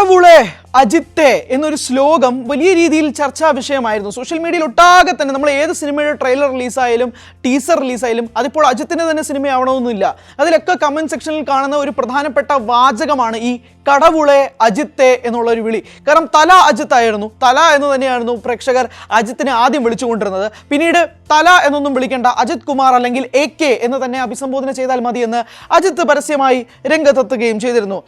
കടവുളെ അജിത്തെ എന്നൊരു ശ്ലോകം വലിയ രീതിയിൽ ചർച്ചാ വിഷയമായിരുന്നു. സോഷ്യൽ മീഡിയയിൽ ഒട്ടാകെ തന്നെ നമ്മൾ ഏത് സിനിമയുടെ ട്രെയിലർ റിലീസായാലും ടീസർ റിലീസായാലും അതിപ്പോൾ അജിത്തിൻ്റെ തന്നെ സിനിമയാവണമെന്നില്ല. അതിലൊക്കെ കമൻറ്റ് സെക്ഷനിൽ കാണുന്ന ഒരു പ്രധാനപ്പെട്ട വാചകമാണ് ഈ കടവുളെ അജിത്തെ എന്നുള്ളൊരു വിളി. കാരണം തല അജിത്തായിരുന്നു, തല എന്ന് തന്നെയായിരുന്നു പ്രേക്ഷകർ അജിത്തിനെ ആദ്യം വിളിച്ചുകൊണ്ടിരുന്നത്. പിന്നീട് തല എന്നൊന്നും വിളിക്കേണ്ട, അജിത് കുമാർ അല്ലെങ്കിൽ AK എന്ന് തന്നെ അഭിസംബോധന ചെയ്താൽ മതിയെന്ന് അജിത്ത് പരസ്യമായി രംഗത്തെത്തുകയും ചെയ്തിരുന്നു.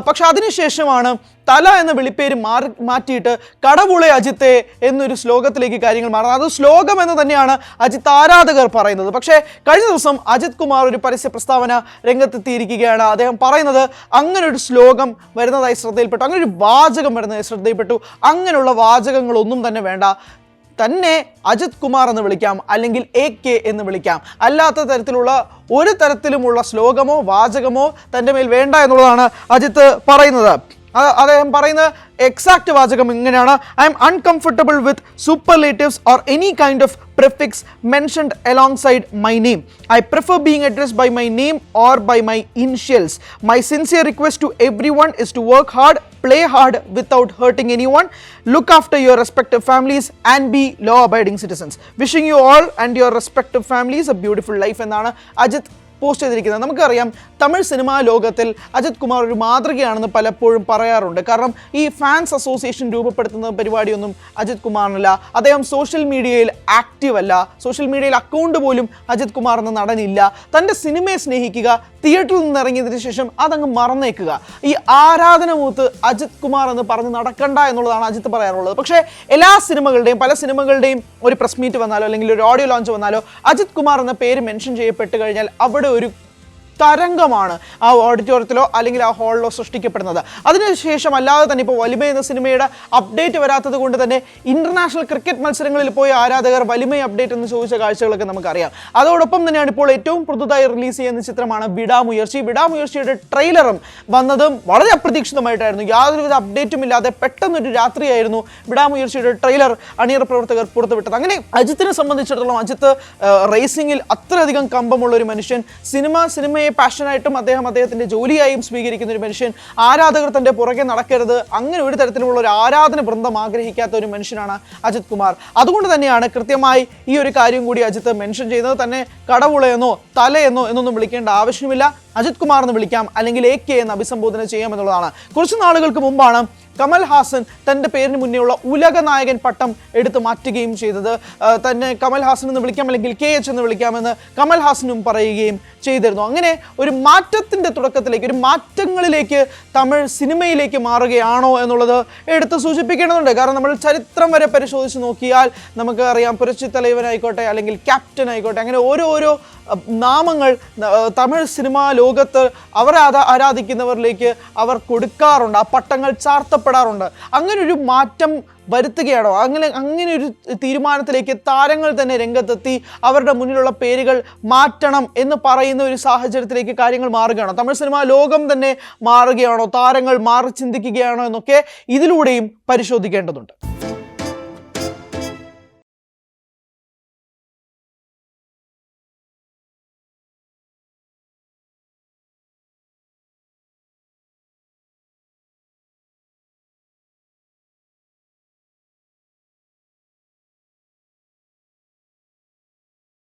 പക്ഷെ അതിനുശേഷമാണ് തല എന്ന വിളിപ്പേര് മാറ്റിയിട്ട് കടവുളെ അജിത്തെ എന്നൊരു ശ്ലോകത്തിലേക്ക് കാര്യങ്ങൾ മാറുന്നത്. അത് ശ്ലോകം എന്ന് തന്നെയാണ് അജിത്ത് ആരാധകർ പറയുന്നത്. പക്ഷേ കഴിഞ്ഞ ദിവസം അജിത് കുമാർ ഒരു പരസ്യ പ്രസ്താവന രംഗത്തെത്തിയിരിക്കുകയാണ്. അദ്ദേഹം പറയുന്നത് അങ്ങനെ ഒരു ശ്ലോകം വരുന്നതായി ശ്രദ്ധയിൽപ്പെട്ടു, അങ്ങനെ ഒരു വാചകം വരുന്നതായി ശ്രദ്ധയിൽപ്പെട്ടു. അങ്ങനെയുള്ള വാചകങ്ങളൊന്നും തന്നെ വേണ്ട, തന്നെ അജിത് കുമാർ എന്ന് വിളിക്കാം, അല്ലെങ്കിൽ AK എന്ന് വിളിക്കാം. അല്ലാത്ത തരത്തിലുള്ള ഒരു തരത്തിലുമുള്ള ശ്ലോകമോ വാചകമോ തൻ്റെ മേൽ വേണ്ട എന്നുള്ളതാണ് അജിത്ത് പറയുന്നത്. അദ്ദേഹം പറയുന്ന എക്സാക്ട് വാചകം ഇങ്ങനെയാണ്: I am uncomfortable with superlatives or any kind of prefix mentioned alongside my name. I prefer being addressed by my name or by my initials. My sincere request to everyone is to work hard, play hard without hurting anyone, look after your respective families and be law abiding citizens. Wishing you all and your respective families a beautiful life എന്നാണ് Ajith post ചെയ്തിരിക്കുന്നത്. നമുക്കറിയാം Tamil cinema ലോകത്തിൽ അജിത് കുമാർ ഒരു മാതൃകയാണെന്ന് പലപ്പോഴും പറയാറുണ്ട്. കാരണം ഈ ഫാൻസ് അസോസിയേഷൻ രൂപപ്പെടുത്തുന്ന പരിപാടിയൊന്നും അജിത് കുമാറിനില്ല. അദ്ദേഹം സോഷ്യൽ മീഡിയയിൽ ആക്റ്റീവ് അല്ല, സോഷ്യൽ മീഡിയയിൽ അക്കൗണ്ട് പോലും അജിത് കുമാർ എന്ന നടനില്ല. തൻ്റെ സിനിമയെ സ്നേഹിക്കുക, തിയേറ്ററിൽ നിന്ന് ഇറങ്ങിയതിന് ശേഷം അതങ്ങ് മറന്നേക്കുക. ഈ ആരാധന മൂത്ത് അജിത് കുമാർ എന്ന് പറഞ്ഞ് നടക്കണ്ട എന്നുള്ളതാണ് അജിത്ത് പറയാറുള്ളത്. പക്ഷേ എല്ലാ സിനിമകളുടെയും പല സിനിമകളുടെയും ഒരു പ്രസ് മീറ്റ് വന്നാലോ അല്ലെങ്കിൽ ഒരു ഓഡിയോ ലോഞ്ച് വന്നാലോ അജിത് കുമാർ എന്ന പേര് മെൻഷൻ ചെയ്യപ്പെട്ട് കഴിഞ്ഞാൽ അവിടെ ഒരു തരംഗമാണ് ആ ഓഡിറ്റോറിയത്തിലോ അല്ലെങ്കിൽ ആ ഹാളിലോ സൃഷ്ടിക്കപ്പെടുന്നത്. അതിനുശേഷം അല്ലാതെ തന്നെ ഇപ്പോൾ വലിമ എന്ന സിനിമയുടെ അപ്ഡേറ്റ് വരാത്തത് കൊണ്ട് തന്നെ ഇൻ്റർനാഷണൽ ക്രിക്കറ്റ് മത്സരങ്ങളിൽ പോയ ആരാധകർ വലിമ അപ്ഡേറ്റ് എന്ന് ചോദിച്ച കാഴ്ചകളൊക്കെ നമുക്കറിയാം. അതോടൊപ്പം തന്നെയാണ് ഇപ്പോൾ ഏറ്റവും പുതുതായി റിലീസ് ചെയ്യുന്ന ചിത്രമാണ് വിടാമുയർച്ചി. വിടാമുയർച്ചിയുടെ ട്രെയിലറും വന്നതും വളരെ അപ്രതീക്ഷിതമായിട്ടായിരുന്നു. യാതൊരുവിധ അപ്ഡേറ്റും ഇല്ലാതെ പെട്ടെന്നൊരു രാത്രിയായിരുന്നു വിടാമുയർച്ചിയുടെ ട്രെയിലർ അണിയറ പ്രവർത്തകർ പുറത്തുവിട്ടത്. അങ്ങനെ അജിത്തിനെ സംബന്ധിച്ചിടത്തോളം അജിത്ത് റേസിംഗിൽ അത്രയധികം കമ്പമുള്ള ഒരു മനുഷ്യൻ, സിനിമയെ പാഷനായിട്ടും അദ്ദേഹത്തിൻ്റെ ജോലിയായും സ്വീകരിക്കുന്ന ഒരു മനുഷ്യൻ, ആരാധകർ തൻ്റെ പുറകെ നടക്കരുത്, അങ്ങനെ ഒരു തരത്തിലുള്ള ഒരു ആരാധന വൃന്ദം ആഗ്രഹിക്കാത്ത ഒരു മനുഷ്യനാണ് അജിത് കുമാർ. അതുകൊണ്ട് തന്നെയാണ് കൃത്യമായി ഈ ഒരു കാര്യം കൂടി അജിത്ത് മെൻഷൻ ചെയ്യുന്നത്. തന്നെ കടവുളയെന്നോ തലയെന്നോ എന്നൊന്നും വിളിക്കേണ്ട ആവശ്യമില്ല, അജിത് കുമാർ എന്ന് വിളിക്കാം, അല്ലെങ്കിൽ AK എന്ന് അഭിസംബോധന ചെയ്യാമെന്നുള്ളതാണ്. കുറച്ച് നാളുകൾക്ക് മുമ്പാണ് കമൽ ഹാസൻ തൻ്റെ പേരിന് മുന്നേയുള്ള ഉലക നായകൻ പട്ടം എടുത്തു മാറ്റുകയും ചെയ്തത്. തന്നെ കമൽ ഹാസൻ എന്ന് വിളിക്കാം, അല്ലെങ്കിൽ KH എന്ന് വിളിക്കാമെന്ന് കമൽ ഹാസനും പറയുകയും ചെയ്തിരുന്നു. അങ്ങനെ ഒരു മാറ്റത്തിൻ്റെ തുടക്കത്തിലേക്ക്, ഒരു മാറ്റങ്ങളിലേക്ക് തമിഴ് സിനിമയിലേക്ക് മാറുകയാണോ എന്നുള്ളത് എടുത്ത് സൂചിപ്പിക്കേണ്ടതുണ്ട്. കാരണം നമ്മൾ ചരിത്രം വരെ പരിശോധിച്ച് നോക്കിയാൽ നമുക്ക് അറിയാം, പുരട്சி തലവനായിക്കോട്ടെ അല്ലെങ്കിൽ ക്യാപ്റ്റൻ ആയിക്കോട്ടെ, അങ്ങനെ ഓരോ നാമങ്ങൾ തമിഴ് സിനിമാ ലോകത്ത് അവർ ആരാധിക്കുന്നവരിലേക്ക് അവർ കൊടുക്കാറുണ്ട്, ആ പട്ടങ്ങൾ ചാർത്തപ്പെടാറുണ്ട്. അങ്ങനെ ഒരു മാറ്റം വരുത്തുകയാണോ, അങ്ങനെ ഒരു തീരുമാനത്തിലേക്ക് താരങ്ങൾ തന്നെ രംഗത്തെത്തി അവരുടെ മുന്നിലുള്ള പേരുകൾ മാറ്റണം എന്ന് പറയുന്ന ഒരു സാഹചര്യത്തിലേക്ക് കാര്യങ്ങൾ മാറുകയാണോ, തമിഴ് സിനിമാ ലോകം തന്നെ മാറുകയാണോ, താരങ്ങൾ മാറി ചിന്തിക്കുകയാണോ എന്നൊക്കെ ഇതിലൂടെയും പരിശോധിക്കേണ്ടതുണ്ട്.